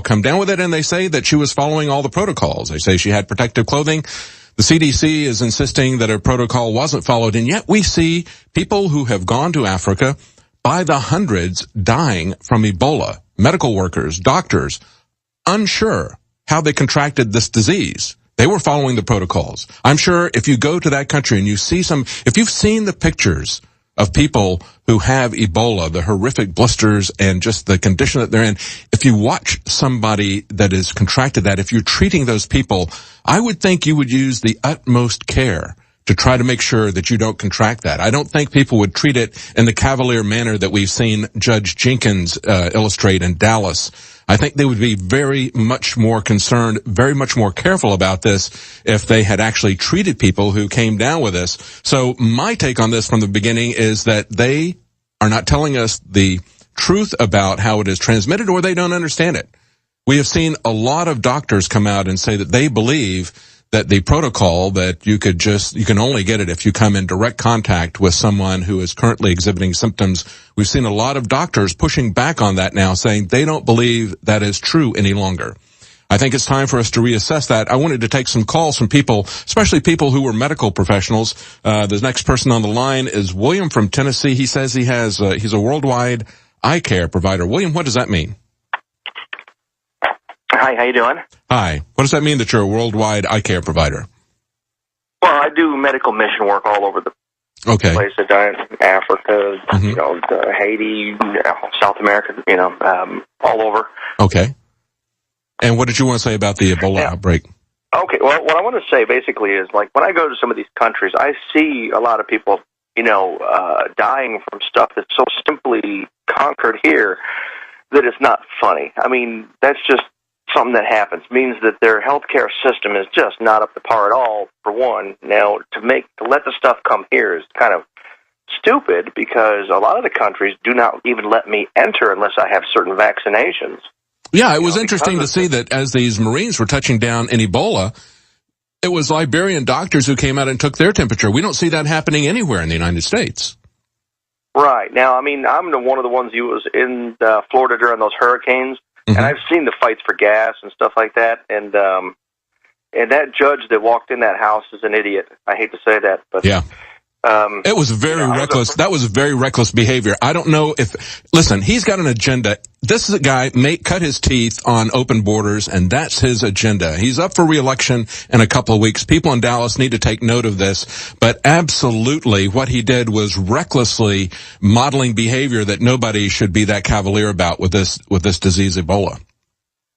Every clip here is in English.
come down with it, and they say that she was following all the protocols. They say she had protective clothing. The CDC is insisting that a protocol wasn't followed, and yet we see people who have gone to Africa by the hundreds dying from Ebola. Medical workers, doctors, unsure how they contracted this disease. They were following the protocols. I'm sure if you go to that country and you see if you've seen the pictures of people who have Ebola, the horrific blisters and just the condition that they're in, if you watch somebody that has contracted that, if you're treating those people, I would think you would use the utmost care to try to make sure that you don't contract that. I don't think people would treat it in the cavalier manner that we've seen Judge Jenkins illustrate in Dallas. I think they would be very much more concerned, very much more careful about this if they had actually treated people who came down with this. So my take on this from the beginning is that they are not telling us the truth about how it is transmitted, or they don't understand it. We have seen a lot of doctors come out and say that they believe that the protocol that you can only get it if you come in direct contact with someone who is currently exhibiting symptoms. We've seen a lot of doctors pushing back on that now, saying they don't believe that is true any longer. I think it's time for us to reassess that. I wanted to take some calls from people, especially people who were medical professionals. The next person on the line is William from Tennessee. He says he's a worldwide eye care provider. William, what does that mean? Hi, how you doing? Hi. What does that mean that you're a worldwide eye care provider? Well, I do medical mission work all over the place. I've done it in Africa, Haiti, South America, all over. Okay. And what did you want to say about the Ebola outbreak? Okay, well, what I want to say basically is, like, when I go to some of these countries, I see a lot of people, dying from stuff that's so simply conquered here that it's not funny. I mean, that's just something that happens. It means that their healthcare system is just not up to par at all, for one. Now, to let the stuff come here is kind of stupid, because a lot of the countries do not even let me enter unless I have certain vaccinations. Yeah, it was interesting to see that as these Marines were touching down in Ebola, it was Liberian doctors who came out and took their temperature. We don't see that happening anywhere in the United States. Right. Now, I mean, I'm one of the ones who was in Florida during those hurricanes, and I've seen the fights for gas and stuff like that, and that judge that walked in that house is an idiot. I hate to say that, but yeah. It was very reckless. That was very reckless behavior. I don't know listen, he's got an agenda. This is a guy cut his teeth on open borders, and that's his agenda. He's up for re-election in a couple of weeks. People in Dallas need to take note of this. But absolutely, what he did was recklessly modeling behavior that nobody should be that cavalier about with this disease, Ebola.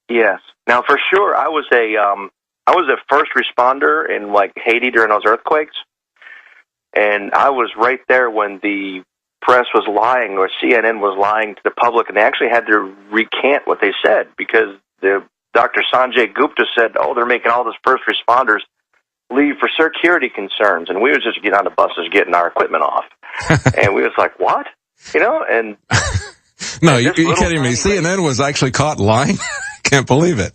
Yes. Now, for sure, I was a first responder in, like, Haiti during those earthquakes. And I was right there when the press was lying, or CNN was lying to the public, and they actually had to recant what they said, because Dr. Sanjay Gupta said, they're making all those first responders leave for security concerns. And we was just getting on the buses, getting our equipment off. And we was like, what? And... No, you're kidding me. CNN was actually caught lying? Can't believe it.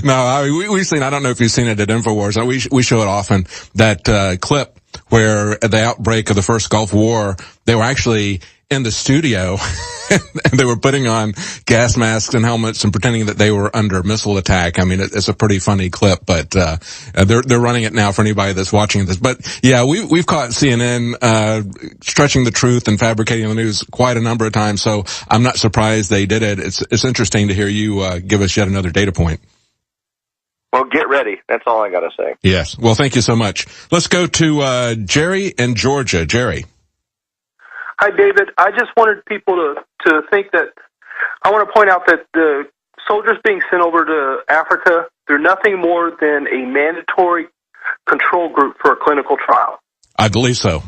No, we've seen, I don't know if you've seen it at InfoWars. We show it often, that clip where at the outbreak of the first Gulf War, they were actually in the studio and they were putting on gas masks and helmets and pretending that they were under missile attack. I mean, it's a pretty funny clip, but they're running it now for anybody that's watching this. But yeah, we've caught CNN stretching the truth and fabricating the news quite a number of times, so I'm not surprised they did it. It's interesting to hear you give us yet another data point. Well, get ready. That's all I got to say. Yes. Well, thank you so much. Let's go to Jerry in Georgia. Jerry. Hi, David. I just wanted people to think that I want to point out that the soldiers being sent over to Africa, they're nothing more than a mandatory control group for a clinical trial. I believe so.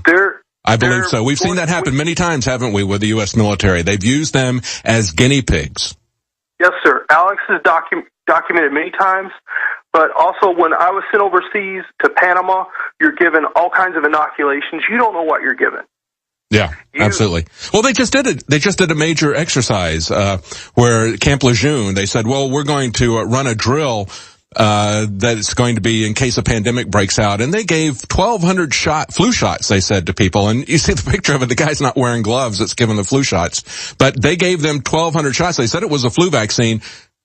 I believe so. We've seen that happen many times, haven't we, with the U.S. military? They've used them as guinea pigs. Yes, sir. Alex has documented many times, but also when I was sent overseas to Panama, you're given all kinds of inoculations. You don't know what you're given. Yeah, absolutely. Well, they just did it. They just did a major exercise where Camp Lejeune, they said, well, we're going to run a drill that it's going to be in case a pandemic breaks out. And they gave 1,200 flu shots, they said, to people. And you see the picture of it, the guy's not wearing gloves that's giving the flu shots. But they gave them 1,200 shots. They said it was a flu vaccine.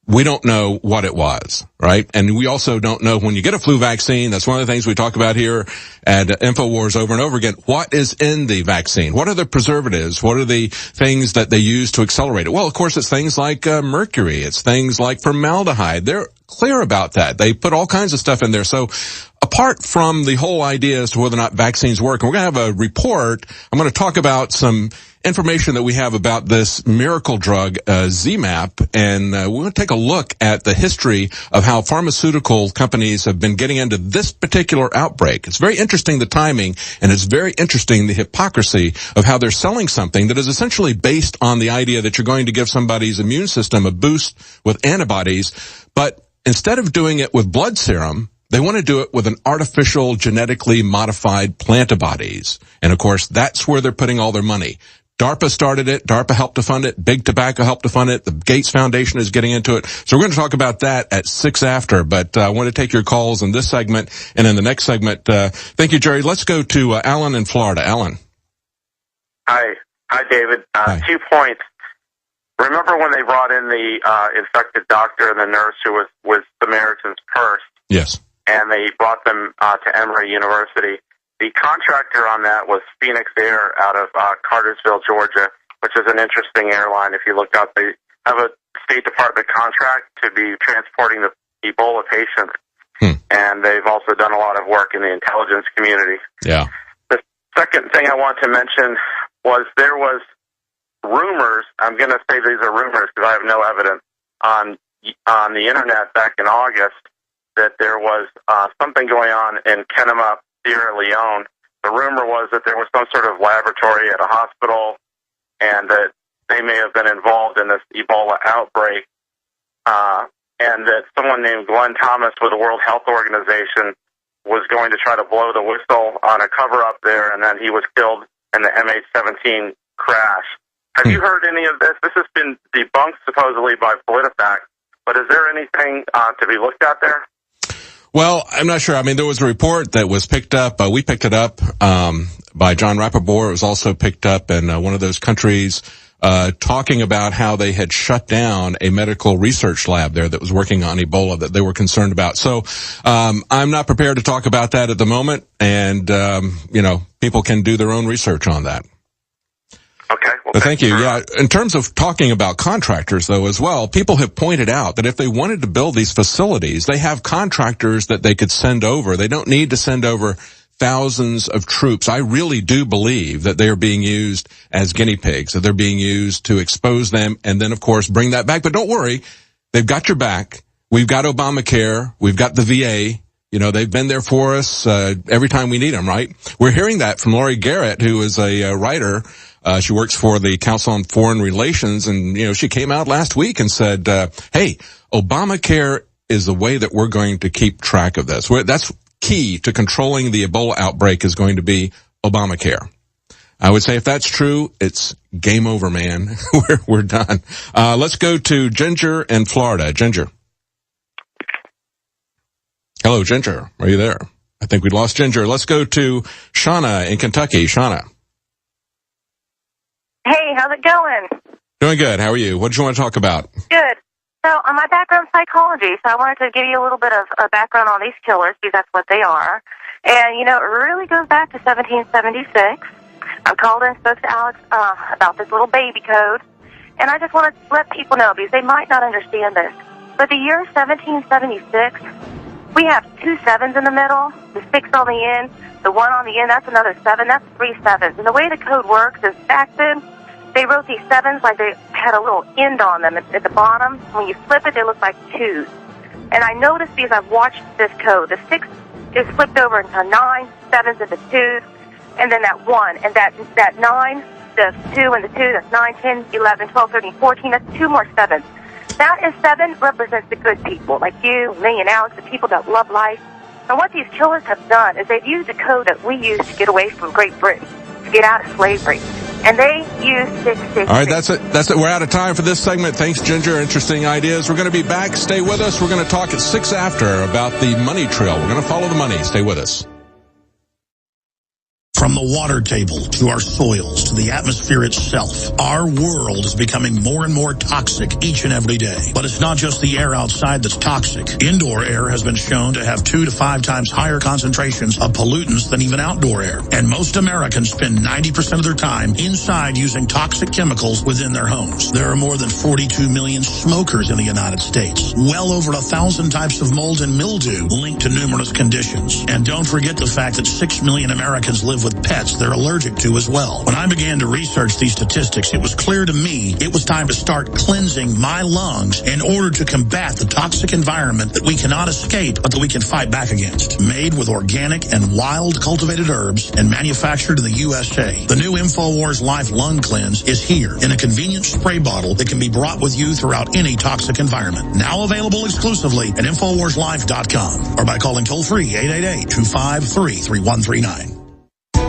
We don't know what it was, right? And we also don't know when you get a flu vaccine. That's one of the things we talk about here at InfoWars over and over again. What is in the vaccine? What are the preservatives? What are the things that they use to accelerate it? Well, of course, it's things like mercury. It's things like formaldehyde. They're clear about that. They put all kinds of stuff in there. So apart from the whole idea as to whether or not vaccines work, and we're going to have a report, I'm going to talk about some information that we have about this miracle drug, ZMapp, and we're going to take a look at the history of how pharmaceutical companies have been getting into this particular outbreak. It's very interesting, the timing, and it's very interesting, the hypocrisy of how they're selling something that is essentially based on the idea that you're going to give somebody's immune system a boost with antibodies, but instead of doing it with blood serum, they want to do it with an artificial, genetically modified plantibodies. And of course, that's where they're putting all their money. DARPA started it. DARPA helped to fund it. Big Tobacco helped to fund it. The Gates Foundation is getting into it. So we're going to talk about that at 6 after. But I want to take your calls in this segment and in the next segment. Thank you, Jerry. Let's go to Alan in Florida. Alan. Hi, David. Hi. 2 points. Remember when they brought in the infected doctor and the nurse who was with Samaritan's Purse? Yes. And they brought them to Emory University. The contractor on that was Phoenix Air out of Cartersville, Georgia, which is an interesting airline. If you look up, they have a State Department contract to be transporting the Ebola patients. And they've also done a lot of work in the intelligence community. Yeah. The second thing I want to mention was there was rumors, I'm going to say these are rumors because I have no evidence, on the internet back in August that there was something going on in Kenema, Sierra Leone. The rumor was that there was some sort of laboratory at a hospital and that they may have been involved in this Ebola outbreak, and that someone named Glenn Thomas with the World Health Organization was going to try to blow the whistle on a cover-up there, and then he was killed in the MH17 crash. Have you heard any of this? This has been debunked supposedly by PolitiFact, but is there anything to be looked at there? Well, I'm not sure. I mean, there was a report that was picked up. We picked it up by John Rappaport. It was also picked up in one of those countries talking about how they had shut down a medical research lab there that was working on Ebola that they were concerned about. So I'm not prepared to talk about that at the moment, and people can do their own research on that. Okay. Well, thank you. Yeah. In terms of talking about contractors, though, as well, people have pointed out that if they wanted to build these facilities, they have contractors that they could send over. They don't need to send over thousands of troops. I really do believe that they are being used as guinea pigs, that they're being used to expose them and then, of course, bring that back. But don't worry. They've got your back. We've got Obamacare. We've got the VA. They've been there for us every time we need them, right? We're hearing that from Lori Garrett, who is a writer. She works for the Council on Foreign Relations, and, she came out last week and said, hey, Obamacare is the way that we're going to keep track of this. That's key to controlling the Ebola outbreak is going to be Obamacare. I would say if that's true, it's game over, man. We're done. Let's go to Ginger in Florida. Ginger. Hello, Ginger. Are you there? I think we lost Ginger. Let's go to Shauna in Kentucky. Shauna. Hey, how's it going? Doing good. How are you? What did you want to talk about? Good. So, my background's psychology, so I wanted to give you a little bit of a background on these killers, because that's what they are. And, it really goes back to 1776. I called and spoke to Alex about this little baby code, and I just want to let people know, because they might not understand this. But the year 1776, we have 2 sevens in the middle, the 6 on the end, the 1 on the end, that's another 7, that's 3 sevens. And the way the code works is back then, they wrote these 7s like they had a little end on them at the bottom. When you flip it, they look like 2s. And I noticed because I've watched this code, the 6 is flipped over into 9, 7's into 2s, and then that 1. And that 9, the 2 and the 2, that's 9, 10, 11, 12, 13, 14, that's 2 more 7s. That is 7 represents the good people, like you, me, and Alex, the people that love life. And what these killers have done is they've used a code that we used to get away from Great Britain, to get out of slavery. And they use 666. All right, that's it. We're out of time for this segment. Thanks, Ginger. Interesting ideas. We're going to be back. Stay with us. We're going to talk at 6 after about the money trail. We're going to follow the money. Stay with us. From the water table to our soils to the atmosphere itself, our world is becoming more and more toxic each and every day. But it's not just the air outside that's toxic. Indoor air has been shown to have 2 to 5 times higher concentrations of pollutants than even outdoor air. And most Americans spend 90% of their time inside using toxic chemicals within their homes. There are more than 42 million smokers in the United States. Well over 1,000 types of mold and mildew linked to numerous conditions. And don't forget the fact that 6 million Americans live with pets they're allergic to as well. When I began to research these statistics, it was clear to me it was time to start cleansing my lungs in order to combat the toxic environment that we cannot escape but that we can fight back against. Made with organic and wild cultivated herbs and manufactured in the USA, the new InfoWars Life Lung Cleanse is here in a convenient spray bottle that can be brought with you throughout any toxic environment. Now available exclusively at InfoWarsLife.com or by calling toll-free 888-253-3139.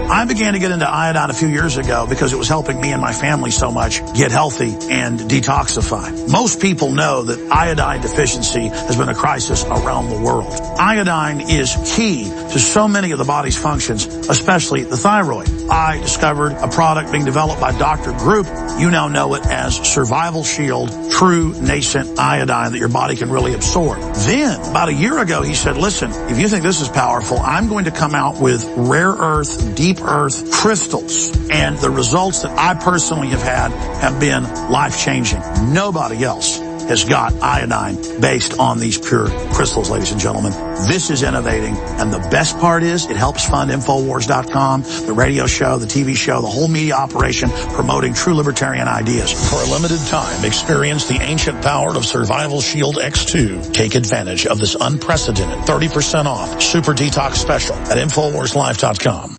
I began to get into iodine a few years ago because it was helping me and my family so much get healthy and detoxify. Most people know that iodine deficiency has been a crisis around the world. Iodine is key to so many of the body's functions, especially the thyroid. I discovered a product being developed by Dr. Group. You now know it as Survival Shield True Nascent Iodine that your body can really absorb. Then, about a year ago, he said, listen, if you think this is powerful, I'm going to come out with rare earth, deep earth crystals. And the results that I personally have had have been life-changing. Nobody else has got iodine based on these pure crystals, ladies and gentlemen. This is innovating, and the best part is it helps fund Infowars.com, the radio show, the TV show, the whole media operation promoting true libertarian ideas. For a limited time, experience the ancient power of Survival Shield X2. Take advantage of this unprecedented 30% off Super Detox Special at InfoWarsLife.com.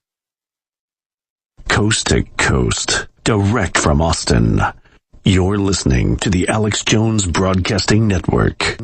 Coast to coast, direct from Austin. You're listening to the Alex Jones Broadcasting Network.